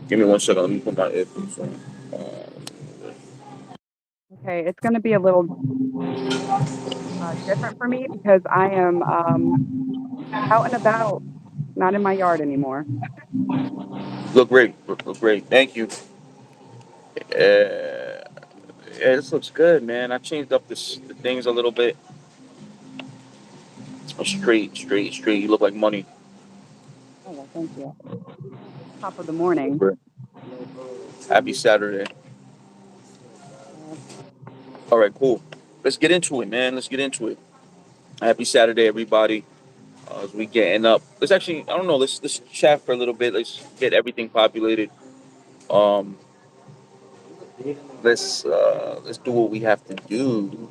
Give me 1 second. Let me put my earpiece on. Okay, it's going to be a little different for me because I am out and about, not in my yard anymore. Look great. Look great. Thank you. Yeah, this looks good, man. I changed up the things a little bit. Straight, straight, straight. You look like money. Oh, well, thank you. Top of the morning. Happy Saturday. Uh, All right, cool. Let's get into it, man. Let's get into it. Happy Saturday, everybody. As we getting up, let's actually, I don't know. Let's chat for a little bit. Let's get everything populated. Um, let's do what we have to do.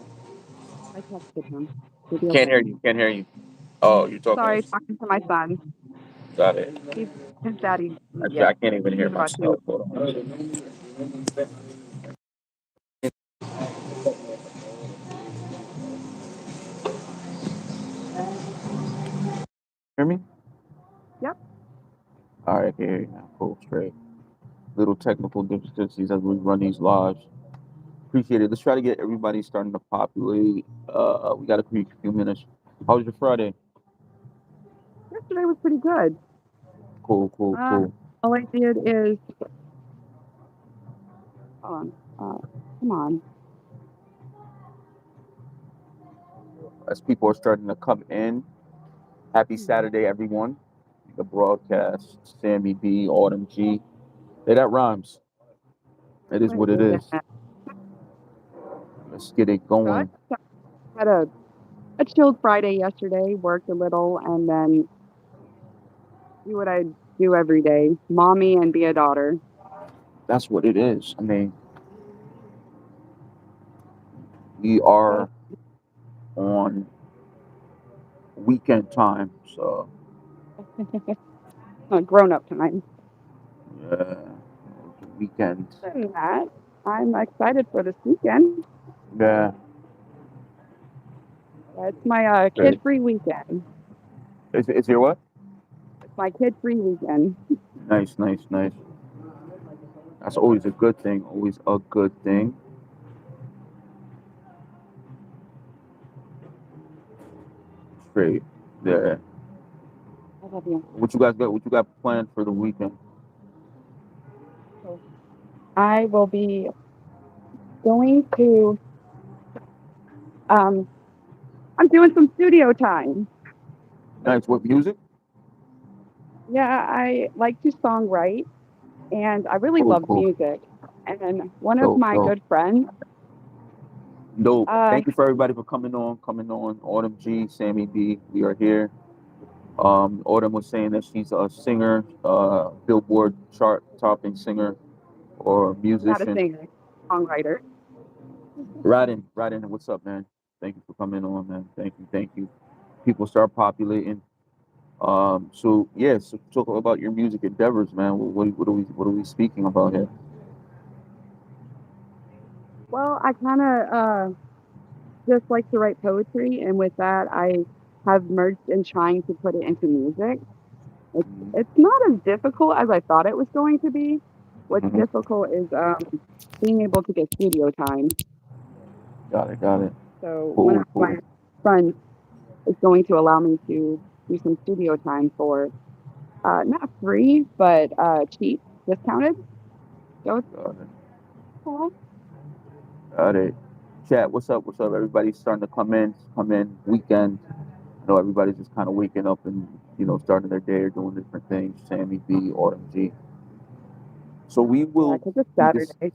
I texted him. Did he Can't okay? hear you. Can't hear you. Oh, you're talking. Sorry, talking to my son. Got it. He's his daddy. Actually, Yeah, I can't even hear he's about to. myself. Hold on. Hear me? Yep. All right, I can hear you now. Cool, straight. Little technical difficulties as we run these lives. Appreciate it. Let's try to get everybody starting to populate. We got a few minutes. How was your Friday? Yesterday was pretty good. Cool, cool, Uh, cool. all I did is, hold on. Come on. As people are starting to come in, happy Saturday, everyone. The broadcast, Sammy B, Autumn G. Hey, that rhymes. It is Wait, what it is. yeah. Let's get it So I going. had a chilled Friday yesterday. Worked a little, and then do what I do every day: mommy and be a daughter. That's what it is. I mean, we are Just on weekend time, so grown up time. yeah, weekend. Other than that, I'm excited for this weekend. Yeah, Yeah, it's my great. kid-free weekend. Is there what? It's my kid-free weekend. Nice, nice, nice. That's always a good thing. Always a good thing. Great. Yeah. I love you. What you guys got? What you got planned for the weekend? So I will be going to. Um, I'm doing some studio time. Nice. What music? Yeah, I like to songwrite, and I really Cool, love cool. music. And one of Dope, my dope, good friends, dope. uh, Thank you for everybody for coming on, coming on. Autumn G, Sammy B, we are here. Autumn was saying that she's a singer, Billboard chart topping singer or not a musician. singer, songwriter. Rodin, what's up, man? Thank you for coming on, man. Thank you, thank you. People start populating. So yeah, so talk about your music endeavors, man. What are we speaking about here? Well, I kind of just like to write poetry, and with that, I have merged in trying to put it into music. It's not as difficult as I thought it was going to be. What's Mm-hmm. difficult is being able to get studio time. Got it, got it. So one of Cool, my cool. friends is going to allow me to do some studio time for not free, but cheap, discounted. So it's Got it. cool. Got it. Chat, what's up? What's up? Everybody's starting to come in. Come in. Weekend. I know everybody's just kind of waking up and starting their day or doing different things. Sammy B, Autumn G. So we Yeah, will because it's be this. Saturday.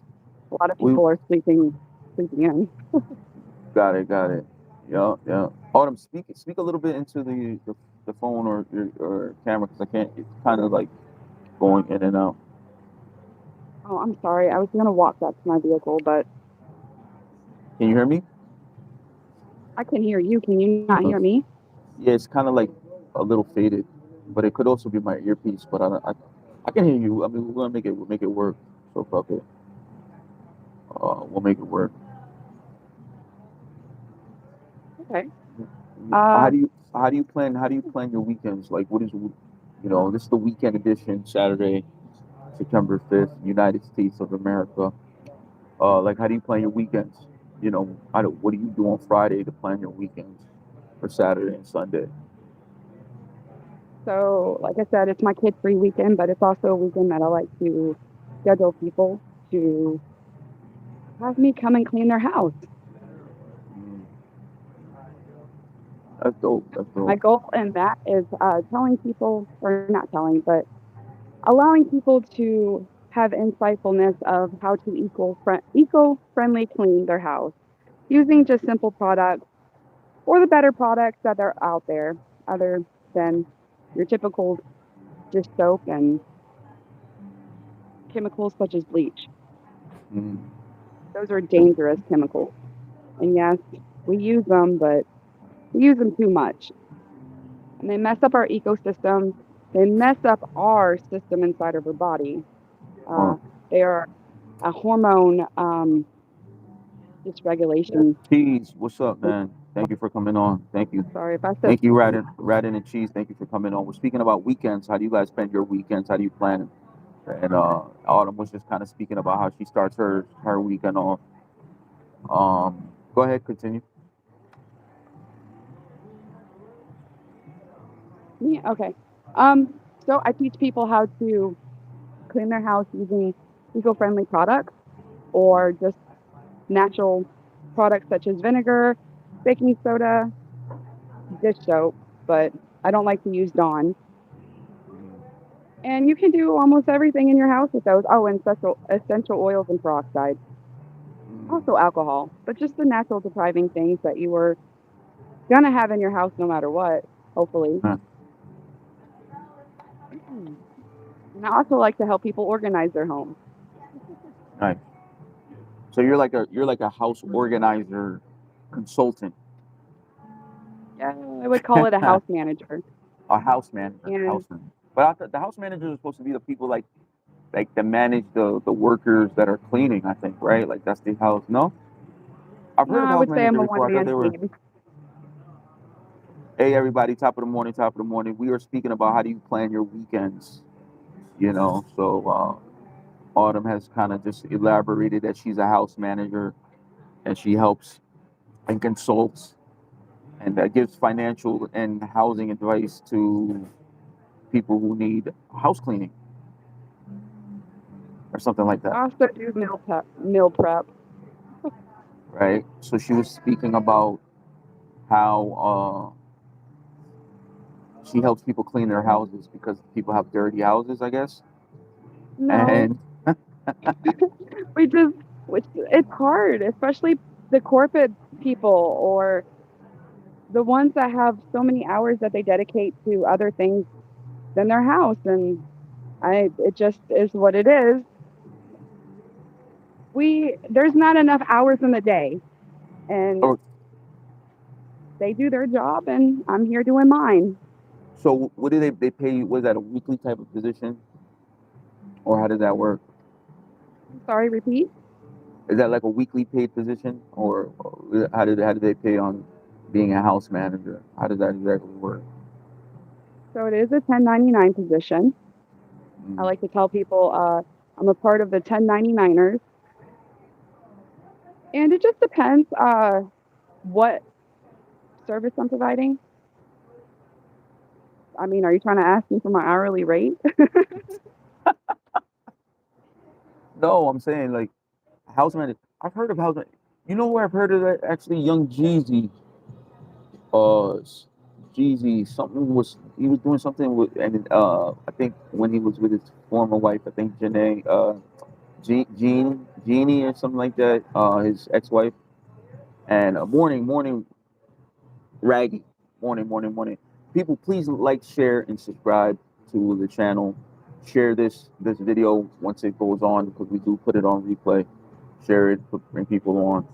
A lot of We people are sleeping in. got it. Got it. Yeah, yeah. Autumn, speak a little bit into the phone or your camera because I can't. It's kind of like going in and out. Oh, I'm sorry. I was gonna walk back to my vehicle, but Can you hear me? I can hear you. Can you not Uh, hear me? Yeah, it's kind of like a little faded, but it could also be my earpiece. But I can hear you. I mean, we'll make it work. So fuck it. We'll make it work. Okay. Uh, How do you plan your weekends? Like, what is this is the weekend edition Saturday. September 5th, United States of America. Like, how do you plan your weekends? What do you do on Friday to plan your weekends for Saturday and Sunday? So, like I said, it's my kid-free weekend, but it's also a weekend that I like to schedule people to have me come and clean their house. Mm, that's dope. That's My dope. goal in that is telling people, or not telling, but allowing people to have insightfulness of how to eco-friendly clean their house using just simple products or the better products that are out there other than your typical just soap and chemicals such as bleach. Mm, Those are dangerous chemicals. And yes, we use them, but we use them too much. And they mess up our ecosystem. They mess up our system inside of our body. uh, Uh, they are a hormone yeah. dysregulation. Cheese, what's up, man? Thank you for coming on. Thank you. Sorry if I said Thank you, Radin and Cheese. Thank you for coming on. We're speaking about weekends. How do you guys spend your weekends? How do you plan it? And Autumn was just kind of speaking about how she starts her weekend off. Go ahead, continue. me. Okay. Um, so I teach people how to clean their house using eco-friendly products or just natural products such as vinegar, baking soda, dish soap, but I don't like to use Dawn. And you can do almost everything in your house with those. Oh, and essential oils and peroxide. Also alcohol, but just the natural depriving things that you were gonna have in your house no matter what, hopefully. Mm, And I also like to help people organize their home. nice. So you're like a house organizer consultant, Yeah, I would call it a house manager. a house manager, And house manager. But I thought the house managers are supposed to be the people like that manage the workers that are cleaning. I think, right? Like that's the house. No, I've no, heard of I house would say I'm manager a before. I thought one-man they were. team. Hey, everybody! Top of the morning. Top of the morning. We are speaking about how do you plan your weekends. So Autumn has kind of just elaborated that she's a house manager and she helps and consults and gives financial and housing advice to people who need house cleaning or something like that, I also do meal prep. right? So she was speaking about how she helps people clean their houses because people have dirty houses, I guess. No, And we just which it's hard, especially the corporate people or the ones that have so many hours that they dedicate to other things than their house. And I it just is what it is. There's not enough hours in the day, and oh, they do their job, and I'm here doing mine. so what do they pay you? Was that a weekly type of position, or how does that work? I'm sorry, repeat. Is that like a weekly paid position, or how do they pay on being a house manager? How does that exactly work? So it is a 1099 position. I Mm, like to tell people I'm a part of the 1099ers, and it just depends what service I'm providing. I mean, are you trying to ask me for my hourly rate? no, I'm saying like house manager. I've heard of house. You know where I've heard of that? Actually, Young Jeezy. Jeezy. Something was he was doing something with, and I think when he was with his former wife, I think Janae, Jeannie or something like that. His ex-wife. And morning, Raggy. Morning. People, please like, share, and subscribe to the channel. Share this video once it goes on because we do put it on replay. Share it, bring people on.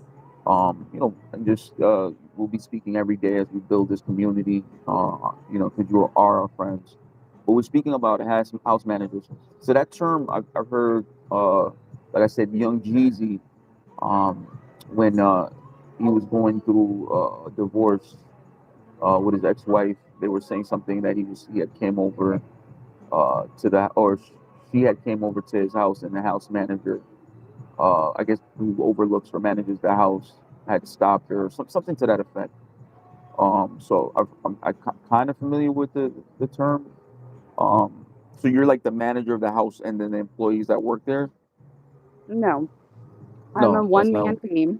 And just we'll be speaking every day as we build this community. Because you are our friends. But we're speaking about house managers. So that term I've heard, like I said, Young Jeezy, when he was going through a divorce with his ex-wife. They were saying something that he had came over to the or she had came over to his house, and the house manager, I guess who overlooks or manages the house, had stopped her or something to that effect. So I'm kind of familiar with the term. Um, so you're like the manager of the house and then the employees that work there? No, I'm a No, that's one not man team.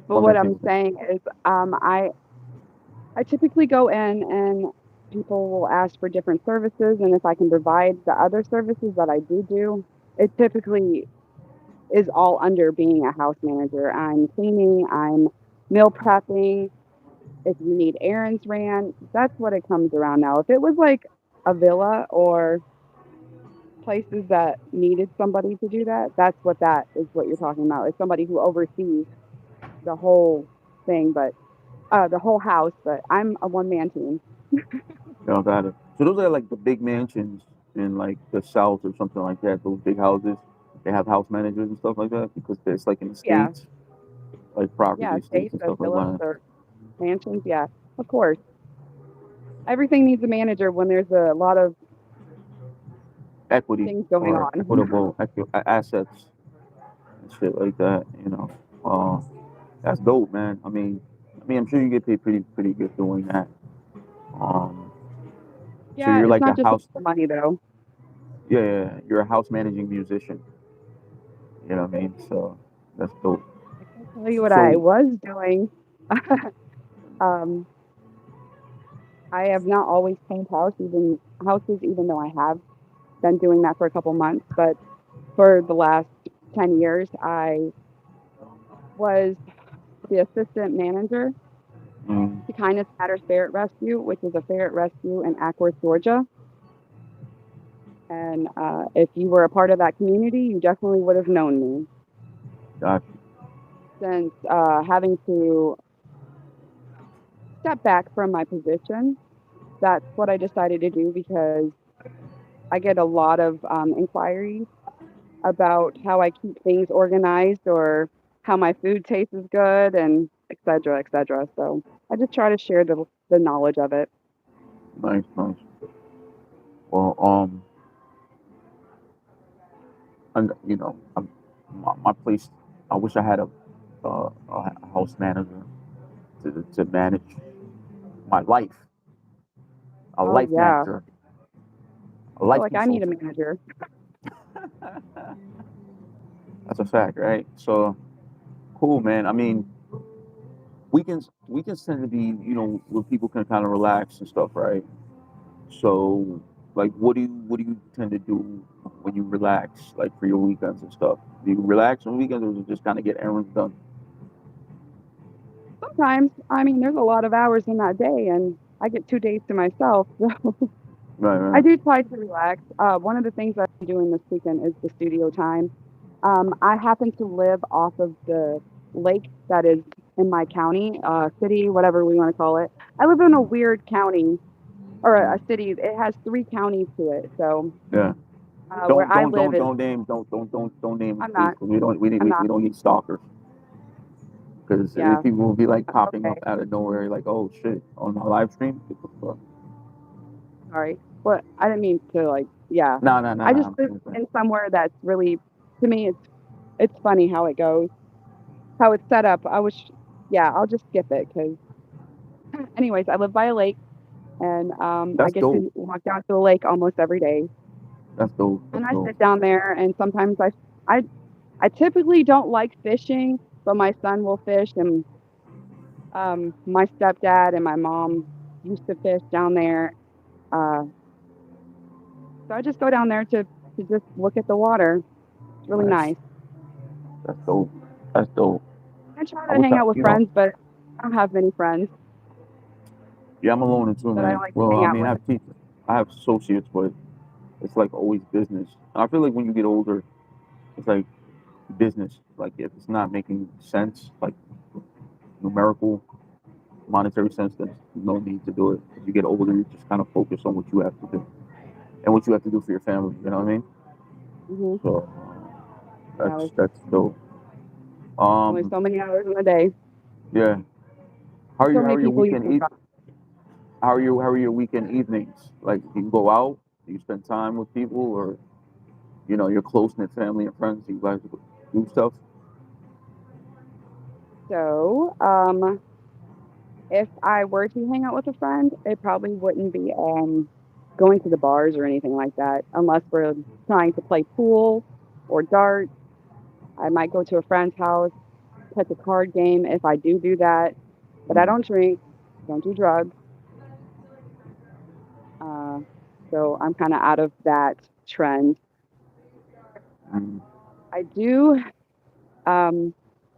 But one what man I'm thing. saying is, I typically go in and people will ask for different services, and if I can provide the other services that I do, it typically is all under being a house manager. I'm cleaning, I'm meal prepping. If you need errands ran, that's what it comes around now. If it was like a villa or places that needed somebody to do that, that's what that is what you're talking about. Is somebody who oversees the whole thing, but the whole house, but I'm a one man team. You know, got it. So those are like the big mansions in like the South or something like that. Those big houses, they have house managers and stuff like that because it's like in the Yeah. states, like property Yeah, estates estates and or stuff like villas that. or mansions, yeah, of course. Everything needs a manager when there's a lot of Equity things going or on. equitable assets and shit like that. You know, that's dope, man. I mean, I'm sure you get paid pretty good doing that. Um, so Yeah, you're it's like not a just house, about the money though. yeah, yeah, yeah, you're a house managing musician. You know what I mean? So that's dope. I can tell you what I So, was doing. Um, I have not always cleaned houses, even though I have been doing that for a couple months. But for the last 10 years, I was the assistant manager mm, to Kindness Matters Ferret Rescue, which is a ferret rescue in Ackworth, Georgia. And if you were a part of that community, you definitely would have known me. got Since having to step back from my position, that's what I decided to do because I get a lot of inquiries about how I keep things organized or how my food tastes is good and et cetera, et cetera. So I just try to share the knowledge of it. nice, nice. Well, and my place. I wish I had a house manager to manage my life, a Oh life yeah, manager, a I feel life like I need a consultant. manager. That's a fact, right? So cool, man. I mean, weekends tend to be, where people can kind of relax and stuff, right? So, like, what do you tend to do when you relax, like for your weekends and stuff? Do you relax on weekends, or do you just kind of get errands done? Sometimes, I mean, there's a lot of hours in that day, and I get 2 days to myself. So Right, I right. do try to relax. One of the things I'm doing this weekend is the studio time. I happen to live off of the lake that is in my county, city, whatever we want to call it. I live in a Mm, weird county or a mm, city. It has three counties to it. So yeah. where Don't I don't live don't is, don't name don't name it, I'm please, not, because I'm we not, don't need stalkers. Because yeah, people will be like popping okay, up out of nowhere, like, oh shit, on my live stream. What the fuck? sorry. But I didn't mean to like, yeah. No, no, no, I no. just live in somewhere that's really, to me, it's funny how it goes, how it's set up. Yeah, I'll just skip it because, anyways, I live by a lake and I That's get dope. to walk down to the lake almost every day. That's dope. And That's I dope. sit down there, and sometimes I, I typically don't like fishing, but my son will fish, and my stepdad and my mom used to fish down there. Uh, so I just go down there to just look at the water. It's really Nice. nice. That's dope. That's dope. I try I to wish hang I, out with friends, but I don't have many friends yeah, I'm alone too, that I man. like to Well, hang I out mean, with. I have associates, but it's like always business. And I feel like when you get older, it's like business. Like if it's not making sense, like numerical, monetary sense, then no need to do it. As you get older, you just kind of focus on what you have to do and what you have to do for your family. You know what I mean? Hmm. So Yeah, that's dope. there's only Um, so many hours in the day. yeah. So How many are your people you weekend can eat? talk. How are your weekend evenings? Like you go out, do you spend time with people, or your close knit family and friends? You guys do stuff? So, if I were to hang out with a friend, it probably wouldn't be going to the bars or anything like that, unless we're trying to play pool or darts. I might go to a friend's house, catch a card game if I do that. But I Mm, don't drink, don't do drugs. Uh, so I'm kind of out of that trend. mm, I do um,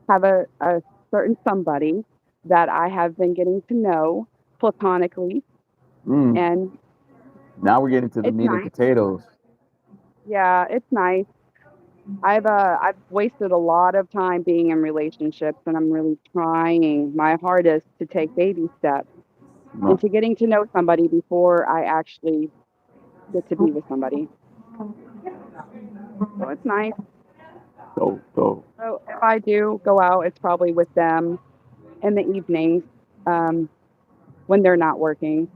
have a certain somebody that I have been getting to know platonically, mm. and Now we're getting to the it's meat and nice. potatoes. Yeah, it's nice. I've wasted a lot of time being in relationships, and I'm really trying my hardest to take baby steps No, into getting to know somebody before I actually get to be with somebody. So it's nice. so So if I do go out, it's probably with them in the evenings, um, when they're not working.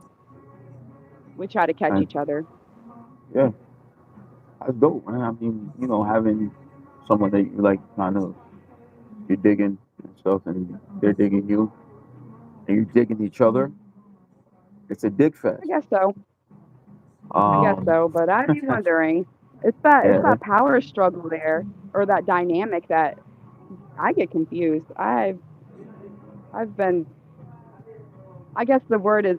We try to catch uh, each other. yeah, that's dope, man. I mean, having someone that you like, kind of you're digging and stuff, and they're digging you, and you're digging each other. It's a dig I fest. guess so. I guess Um, so. But I'd be wondering, it's yeah, that power struggle there, or that dynamic that I get confused. I've been, I guess the word is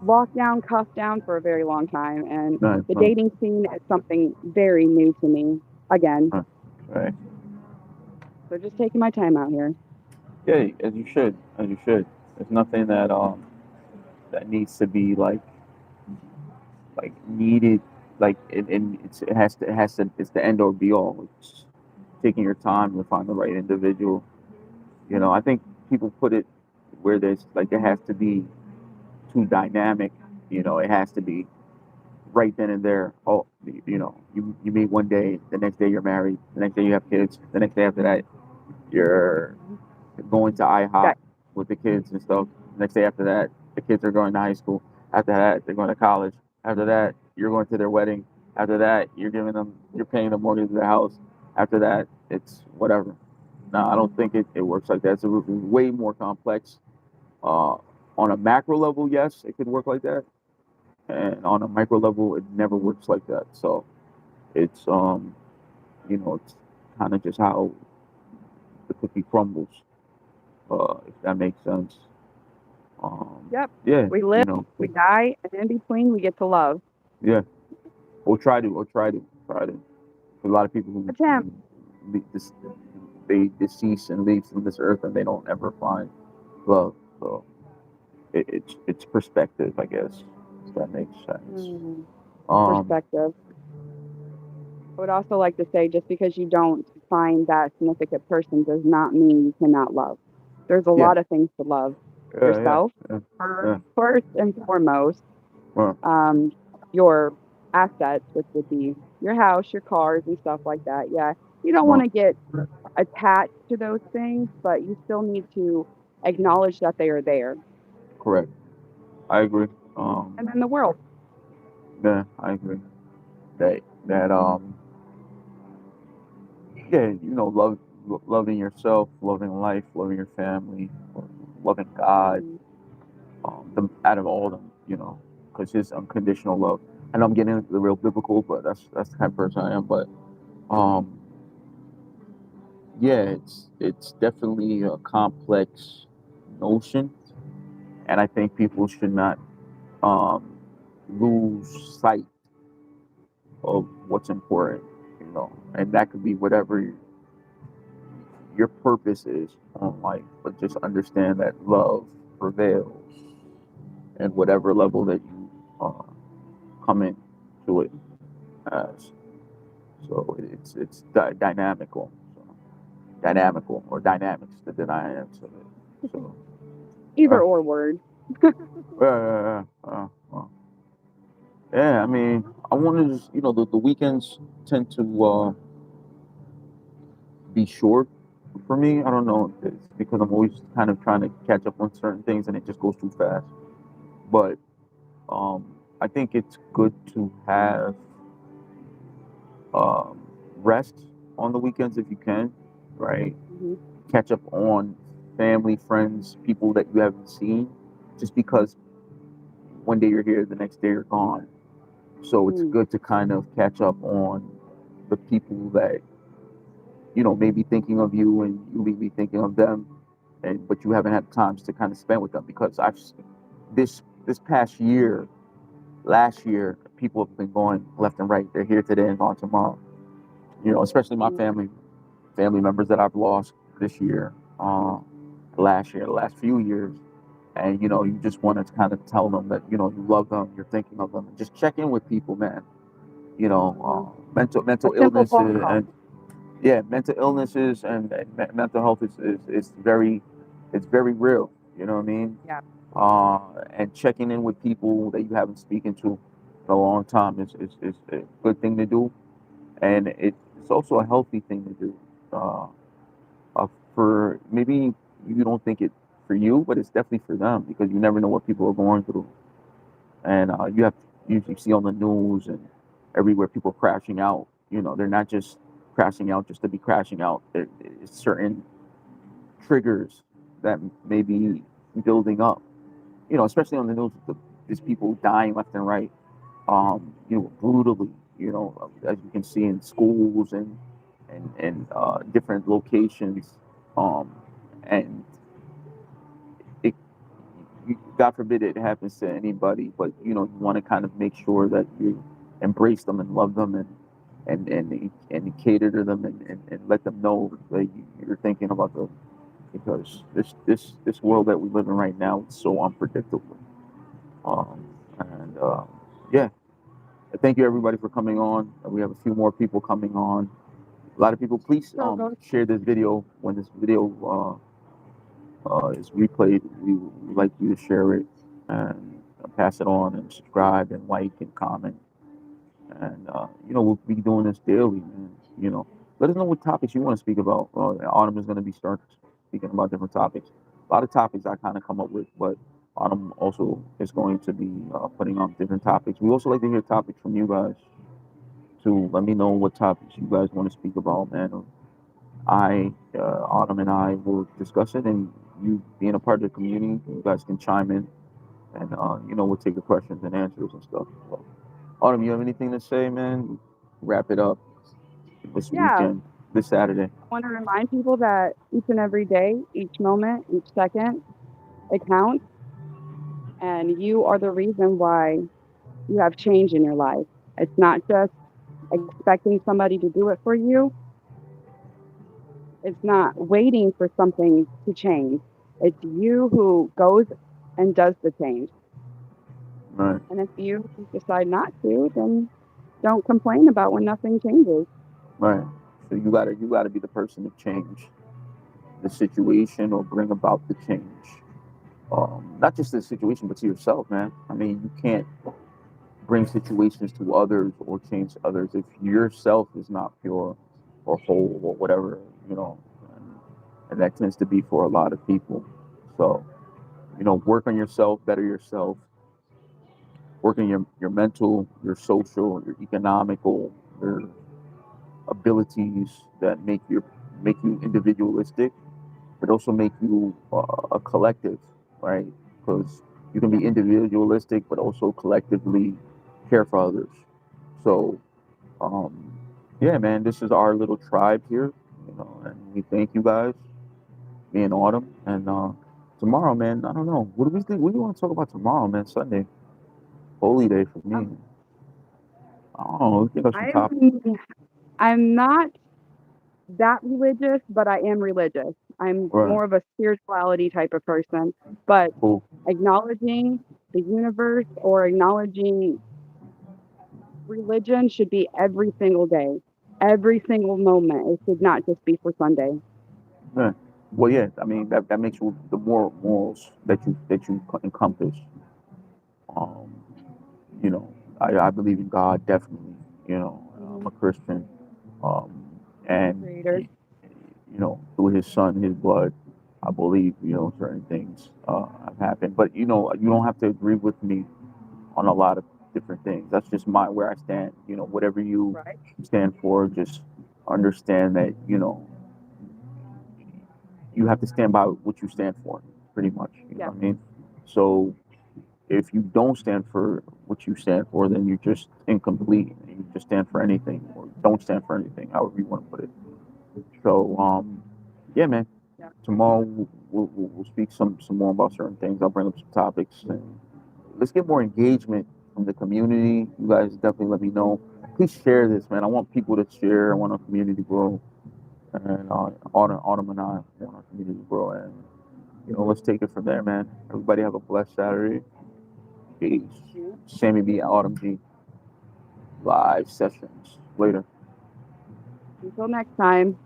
locked down, cuffed down for a very long time, and nice, the nice, dating scene is something very new to me. Again, nice. Right. so just taking my time out here. Yeah, as you should, as you should. There's nothing that needs to be needed, and it's the end or be all. It's taking your time to find the right individual. I think people put it where there's like it has to be too dynamic. It has to be right then and there. Oh, you meet one day, the next day you're married, the next day you have kids, the next day after that you're going to IHOP Right. with the kids and stuff. Next day after that, the kids are going to high school. After that, they're going to college. After that, you're going to their wedding. After that, you're paying the mortgage of their house. After that, it's whatever. No, I don't think it works like that. It's way more complex. Uh, on a macro level, yes, it could work like that, and on a micro level, it never works like that. So it's kind of just how the cookie crumbles, if that makes sense. Yep. Yeah, We live, we die, and in between, we get to love. yeah, or try to. A lot of people Attempt. they decease and leave from this earth, and they don't ever find love. So it's perspective, I guess. If that makes sense. Mm, Um, perspective. I would also like to say just because you don't find that significant person does not mean you cannot love. There's a yeah, lot of things to love. yeah, Yourself, yeah, yeah. first and foremost, Well, um, your assets, which would be your house, your cars, and stuff like that. Yeah, you don't want well, to get attached to those things, but you still need to acknowledge that they are there. correct. I agree. And then the world. Yeah, I agree. That yeah, loving yourself, loving life, loving your family, loving God, Mhm. out of all of them, because it's unconditional love. And I'm getting into the real biblical, but that's the kind of person I am. But um, yeah, it's definitely a complex notion, and I think people should not um, lose sight of what's important, and that could be whatever your purpose is on life, but just understand that love prevails and whatever level that you come into it as. So it's dynamical, dynamical or dynamics the dynamics of it. So Either uh, or word. yeah, I mean, I want to just the weekends tend to be short for me. I don't know if it's because I'm always kind of trying to catch up on certain things and it just goes too fast. But I think it's good to have Um, rest on the weekends if you can, right? Mhm. Catch up on family, friends, people that you haven't seen, just because one day you're here, the next day you're gone. So it's Mm. good to kind of catch up on the people that may be thinking of you and you may be thinking of them, and but you haven't had times to kind of spend with them because this past year, last year, people have been going left and right. They're here today and gone tomorrow. Especially my Mm. family members that I've lost this year, last year, the last few years. And you just want to kind of tell them that you love them, you're thinking of them, and just check in with people, man. Mhm. A Mental simple phone illnesses call. and yeah, mental illnesses and mental health is it's very real. You know what I mean? Yeah. And checking in with people that you haven't spoken to in a long time is a good thing to do, and it's also a healthy thing to do. Uh, for maybe you don't think it for you, but it's definitely for them because you never know what people are going through, and you see on the news and everywhere people crashing out. They're not just crashing out just to be crashing out. There's certain triggers that may be building up. Especially on the news, there's people dying left and right, brutally. As you can see in schools and different locations, um, and it, God forbid it happens to anybody, but you want to kind of make sure that you embrace them and love them and cater to them and let them know that you're thinking about them because this world that we live in right now is so unpredictable. And yeah, thank you everybody for coming on. We have a few more people coming on. A lot of people, please So go. share this video when this video is replayed. We would like you to share it and pass it on and subscribe and like and comment. And we'll be doing this daily, man. Let us know what topics you want to speak about. Autumn is going to be start speaking about different topics. A lot of topics I kind of come up with, but Autumn also is going to be putting on different topics. We also like to hear topics from you guys to let me know what topics you guys want to speak about, man. Autumn and I will discuss it, and you being a part of the community, you guys can chime in, and we'll take the questions and answers and stuff. So, Autumn, you have anything to say, man? Wrap it up this Yeah. weekend, this Saturday. I want to remind people that each and every day, each moment, each second, it counts, and you are the reason why you have change in your life. It's not just expecting somebody to do it for you. It's not waiting for something to change. It's you who goes and does the change. Right, And if you decide not to, then don't complain about when nothing changes. right. So you gotta be the person to change the situation or bring about the change. Not just the situation, but to yourself, man. I mean, you can't bring situations to others or change others if yourself is not pure or whole or whatever, you know. And, and that tends to be for a lot of people. So, work on yourself, better yourself, work on your mental, your social, your economical, your abilities that make you individualistic, but also make you a collective, right? Because you can Yeah. be individualistic, but also collectively care for others. So, um, yeah, man, this is our little tribe here, and we thank you guys, me and Autumn, and tomorrow, man, I don't know, what do we think? What do you want to talk about tomorrow, man? Sunday, holy day for me. Um, I don't know. We think of some I'm topics. I'm not that religious, but I am religious. I'm Right. more of a spirituality type of person, but Cool. acknowledging the universe or acknowledging religion should be every single day, every single moment. It should not just be for Sunday. Yeah. Well, yeah. I mean, that makes you the morals that you encompass. Um, I believe in God definitely. I'm Mhm. a Christian, and Creator. through His Son, His blood, I believe certain things have happened. But you don't have to agree with me on a lot of different things. That's just my where I stand. You know, whatever you Right. stand for, just understand that you have to stand by what you stand for, pretty much. You know Yeah. what I mean? So if you don't stand for what you stand for, then you're just incomplete. And you just stand for anything or don't stand for anything, however you want to put it. So yeah, man. Yeah. Tomorrow we'll speak some more about certain things. I'll bring up some topics and let's get more engagement from the community. You guys definitely let me know. Please share this, man. I want people to share. I want our community to grow, and Autumn and I want our community to grow. And let's take it from there, man. Everybody have a blessed Saturday. Peace. Yeah. Sammy B, Autumn G, live sessions later. Until next time.